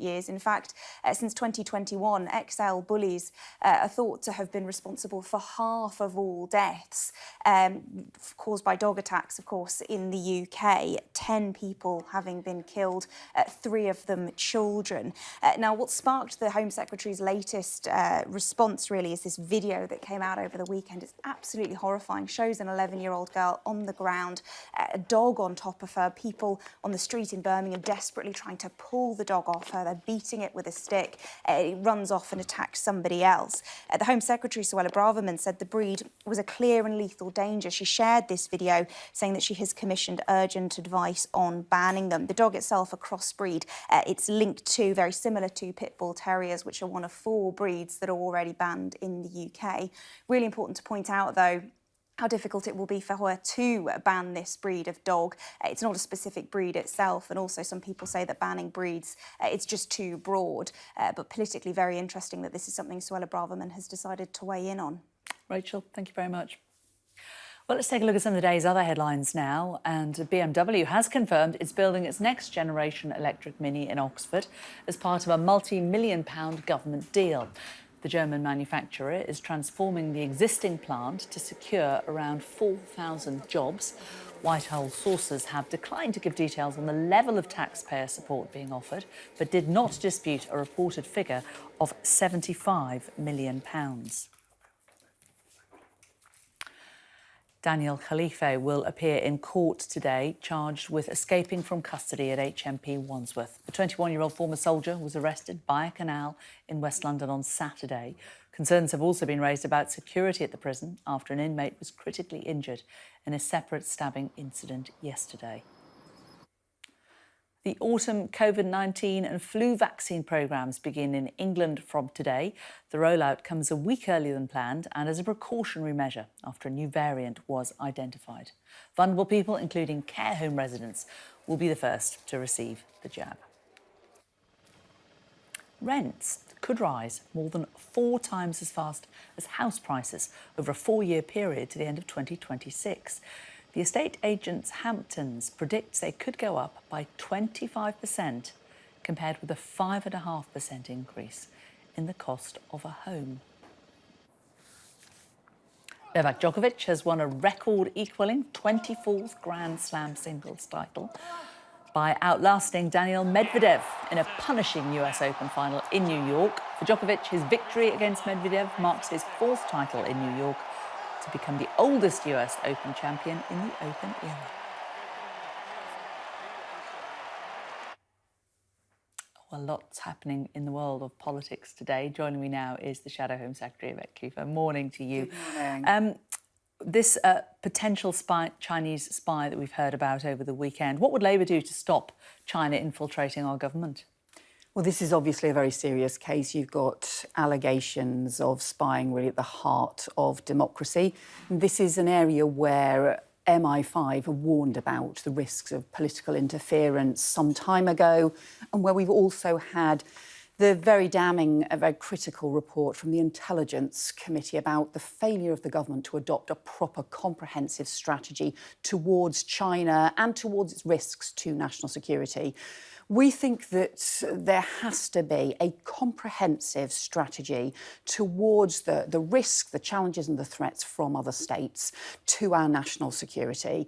years. In fact, since 2021, XL bullies are thought to have been responsible for half of all deaths caused by dog attacks, of course, in the UK. 10 people having been killed, 3 of them children. Now, what sparked the Home Secretary's latest response, really, is this video that came out over the weekend. It's absolutely horrifying. Shows an 11-year-old girl on the ground, a dog on top of her, people on the street in Birmingham desperately trying to pull the dog off her. They're beating it with a stick. It runs off and attacks somebody else. The Home Secretary, Suella Braverman, said the breed was a clear and lethal danger. She shared this video saying that she has commissioned urgent advice on banning them. The dog itself, a crossbreed, it's linked to, very similar to Pit Bull Terriers, which are one of 4 breeds that are already banned in the UK. Really important to point out, though, how difficult it will be for her to ban this breed of dog. It's not a specific breed itself, and also some people say that banning breeds, it's just too broad. But politically very interesting that this is something Suella Braverman has decided to weigh in on. Rachel, thank you very much. Well, let's take a look at some of the day's other headlines now. And BMW has confirmed it's building its next generation electric Mini in Oxford as part of a multi-million-pound government deal. The German manufacturer is transforming the existing plant to secure around 4,000 jobs. Whitehall sources have declined to give details on the level of taxpayer support being offered, but did not dispute a reported figure of £75 million. Daniel Khalife will appear in court today, charged with escaping from custody at HMP Wandsworth. The 21-year-old former soldier was arrested by a canal in West London on Saturday. Concerns have also been raised about security at the prison after an inmate was critically injured in a separate stabbing incident yesterday. The autumn COVID-19 and flu vaccine programmes begin in England from today. The rollout comes a week earlier than planned and as a precautionary measure after a new variant was identified. Vulnerable people, including care home residents, will be the first to receive the jab. Rents could rise more than 4 times as fast as house prices over a 4-year period to the end of 2026. The estate agents Hamptons predicts they could go up by 25% compared with a 5.5% increase in the cost of a home. Novak Djokovic has won a record-equalling 24th Grand Slam singles title by outlasting Daniil Medvedev in a punishing US Open final in New York. For Djokovic, his victory against Medvedev marks his 4th title in New York, to become the oldest US Open champion in the Open era. Well, lots happening in the world of politics today. Joining me now is the Shadow Home Secretary, Yvette Cooper. Morning to you. Good morning. This potential Chinese spy that we've heard about over the weekend, what would Labour do to stop China infiltrating our government? Well, this is obviously a very serious case. You've got allegations of spying really at the heart of democracy. And this is an area where MI5 warned about the risks of political interference some time ago, and where we've also had the very damning, a very critical report from the Intelligence Committee about the failure of the government to adopt a proper comprehensive strategy towards China and towards its risks to national security. We think that there has to be a comprehensive strategy towards the risk, the challenges and the threats from other states to our national security.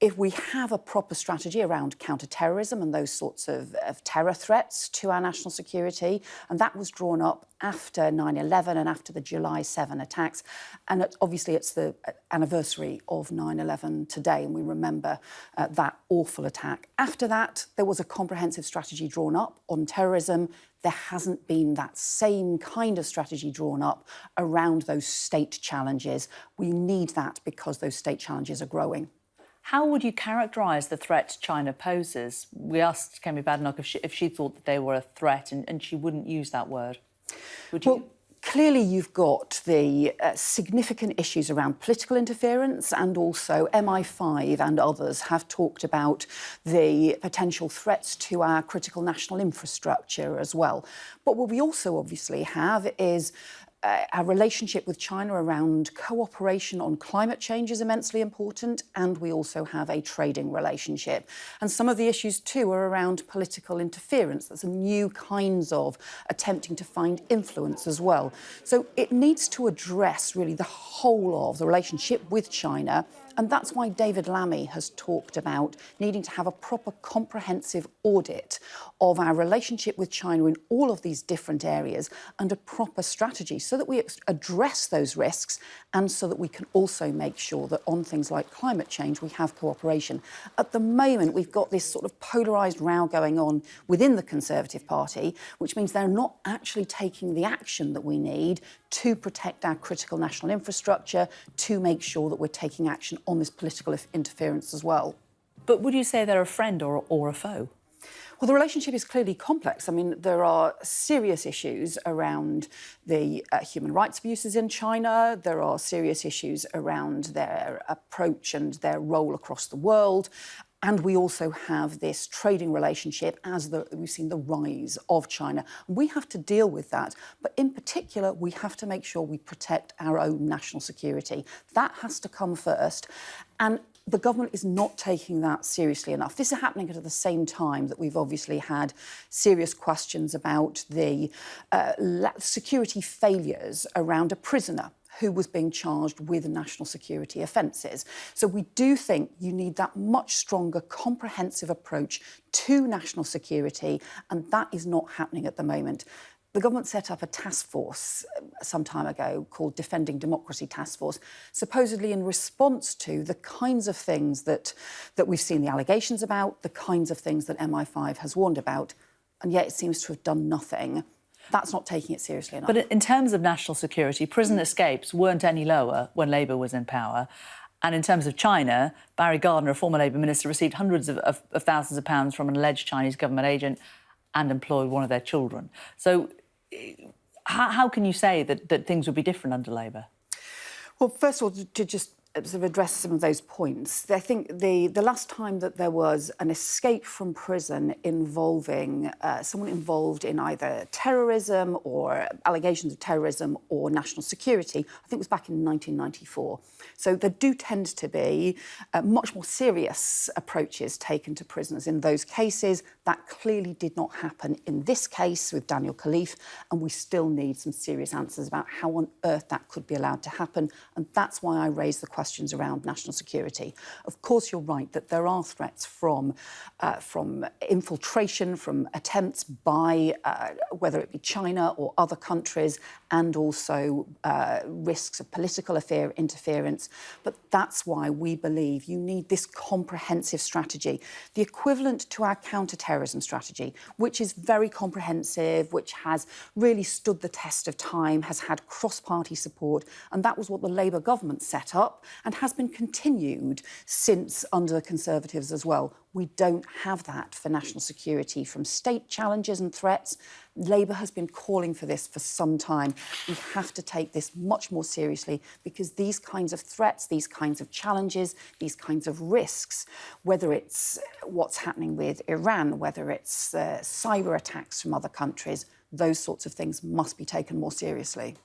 If we have a proper strategy around counter-terrorism and those sorts of terror threats to our national security, and that was drawn up after 9/11 and after the July 7 attacks, and obviously it's the anniversary of 9/11 today, and we remember that awful attack. After that, there was a comprehensive strategy drawn up on terrorism. There hasn't been that same kind of strategy drawn up around those state challenges. We need that because those state challenges are growing. How would you characterise the threat China poses? We asked Kemi Badenoch if she thought that they were a threat, and she wouldn't use that word. Would you? Well, clearly you've got the significant issues around political interference, and also MI5 and others have talked about the potential threats to our critical national infrastructure as well. But what we also obviously have is our relationship with China around cooperation on climate change is immensely important, and we also have a trading relationship. And some of the issues too are around political interference. There's some new kinds of attempting to find influence as well. So it needs to address really the whole of the relationship with China. And that's why David Lammy has talked about needing to have a proper comprehensive audit of our relationship with China in all of these different areas and a proper strategy so that we address those risks and so that we can also make sure that on things like climate change we have cooperation. At the moment, we've got this sort of polarised row going on within the Conservative Party, which means they're not actually taking the action that we need to protect our critical national infrastructure, to make sure that we're taking action on this political interference as well. But would you say they're a friend or a foe? Well, the relationship is clearly complex. I mean, there are serious issues around the human rights abuses in China. There are serious issues around their approach and their role across the world. And we also have this trading relationship as we've seen the rise of China. We have to deal with that. But in particular, we have to make sure we protect our own national security. That has to come first. And the government is not taking that seriously enough. This is happening at the same time that we've obviously had serious questions about the security failures around a prisoner who was being charged with national security offences. So we do think you need that much stronger, comprehensive approach to national security, and that is not happening at the moment. The government set up a task force some time ago called Defending Democracy Task Force, supposedly in response to the kinds of things that we've seen the allegations about, the kinds of things that MI5 has warned about, and yet it seems to have done nothing. That's not taking it seriously enough. But in terms of national security, prison escapes weren't any lower when Labour was in power. And in terms of China, Barry Gardiner, a former Labour minister, received hundreds of thousands of pounds from an alleged Chinese government agent and employed one of their children. So how can you say that things would be different under Labour? Well, first of all, to just sort of address some of those points, I think the last time that there was an escape from prison involving someone involved in either terrorism or allegations of terrorism or national security, I think it was back in 1994. So there do tend to be much more serious approaches taken to prisoners in those cases. That clearly did not happen in this case with Daniel Khalif, and we still need some serious answers about how on earth that could be allowed to happen. And that's why I raised the questions around national security. Of course, you're right that there are threats from infiltration, from attempts by whether it be China or other countries, and also risks of political interference. But that's why we believe you need this comprehensive strategy, the equivalent to our counter-terrorism strategy, which is very comprehensive, which has really stood the test of time, has had cross-party support, and that was what the Labour government set up and has been continued since under the Conservatives as well. We don't have that for national security from state challenges and threats. Labour has been calling for this for some time. We have to take this much more seriously because these kinds of threats, these kinds of challenges, these kinds of risks, whether it's what's happening with Iran, whether it's cyber attacks from other countries, those sorts of things must be taken more seriously.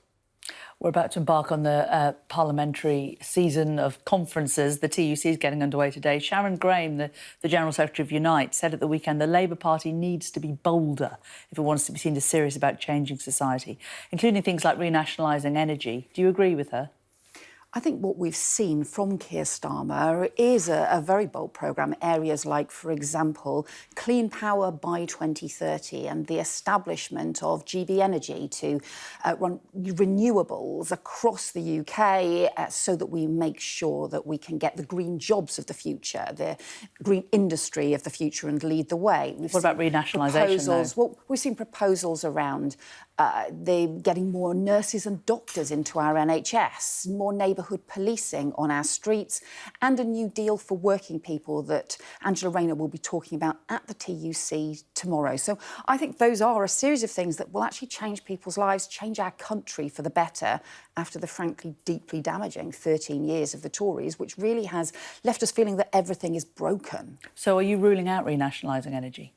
We're about to embark on the parliamentary season of conferences. The TUC is getting underway today. Sharon Graham, the General Secretary of Unite, said at the weekend the Labour Party needs to be bolder if it wants to be seen as serious about changing society, including things like renationalising energy. Do you agree with her? I think what we've seen from Keir Starmer is a very bold programme. Areas like, for example, clean power by 2030 and the establishment of GB Energy to run renewables across the UK so that we make sure that we can get the green jobs of the future, the green industry of the future and lead the way. What about renationalisation? Well, we've seen proposals around getting more nurses and doctors into our NHS, more neighbourhood policing on our streets, and a new deal for working people that Angela Rayner will be talking about at the TUC tomorrow. So I think those are a series of things that will actually change people's lives, change our country for the better after the frankly deeply damaging 13 years of the Tories, which really has left us feeling that everything is broken. So are you ruling out renationalising energy?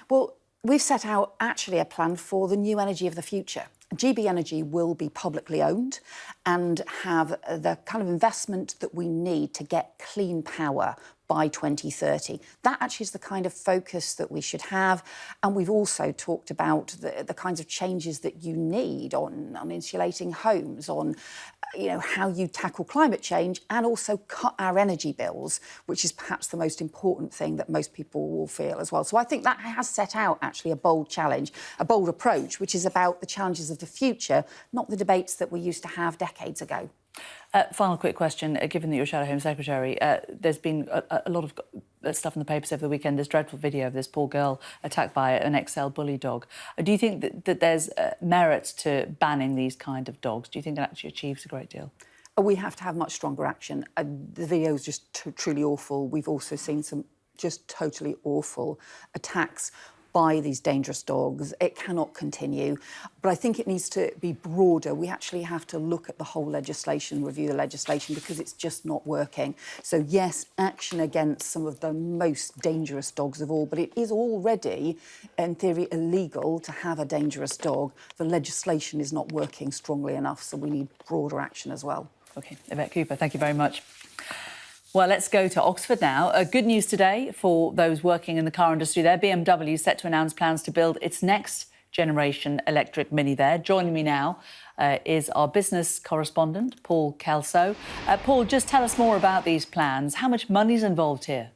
Well, we've set out actually a plan for the new energy of the future. GB Energy will be publicly owned and have the kind of investment that we need to get clean power by 2030. That actually is the kind of focus that we should have. And we've also talked about the kinds of changes that you need on insulating homes, on how you tackle climate change and also cut our energy bills, which is perhaps the most important thing that most people will feel as well. So I think that has set out actually a bold challenge, a bold approach, which is about the challenges of the future, not the debates that we used to have decades ago. Final quick question. Given that you're Shadow Home Secretary, there's been a lot of stuff in the papers over the weekend, this dreadful video of this poor girl attacked by an XL bully dog. Do you think that there's merit to banning these kind of dogs? Do you think it actually achieves a great deal? We have to have much stronger action. The video is just truly awful. We've also seen some just totally awful attacks by these dangerous dogs. It cannot continue. But I think it needs to be broader. We actually have to look at the whole legislation, review the legislation, because it's just not working. So yes, action against some of the most dangerous dogs of all, but it is already, in theory, illegal to have a dangerous dog. The legislation is not working strongly enough, so we need broader action as well. OK, Yvette Cooper, thank you very much. Well, let's go to Oxford now. Good news today for those working in the car industry there. BMW is set to announce plans to build its next generation electric Mini there. Joining me now is our business correspondent, Paul Kelso. Paul, just tell us more about these plans. How much money's involved here?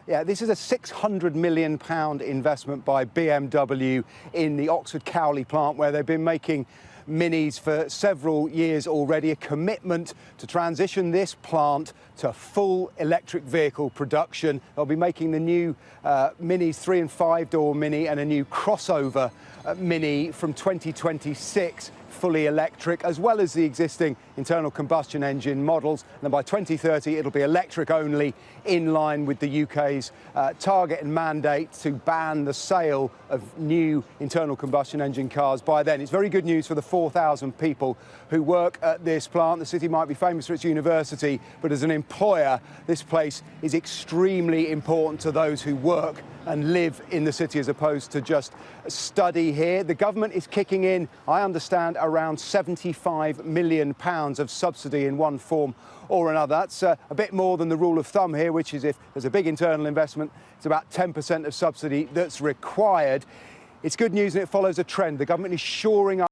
Yeah, this is a £600 million investment by BMW in the Oxford Cowley plant, where they've been making Minis for several years already, a commitment to transition this plant to full electric vehicle production. They'll be making the new Minis 3- and 5-door Mini and a new crossover Mini from 2026, fully electric, as well as the existing internal combustion engine models. And then by 2030, it'll be electric only, in line with the UK's target and mandate to ban the sale of new internal combustion engine cars by then. It's very good news for the 4,000 people who work at this plant. The city might be famous for its university, but as an employer, this place is extremely important to those who work and live in the city as opposed to just study here. The government is kicking in, I understand, around £75 million of subsidy in one form or another. That's a bit more than the rule of thumb here, which is if there's a big internal investment, it's about 10% of subsidy that's required. It's good news and it follows a trend. The government is shoring up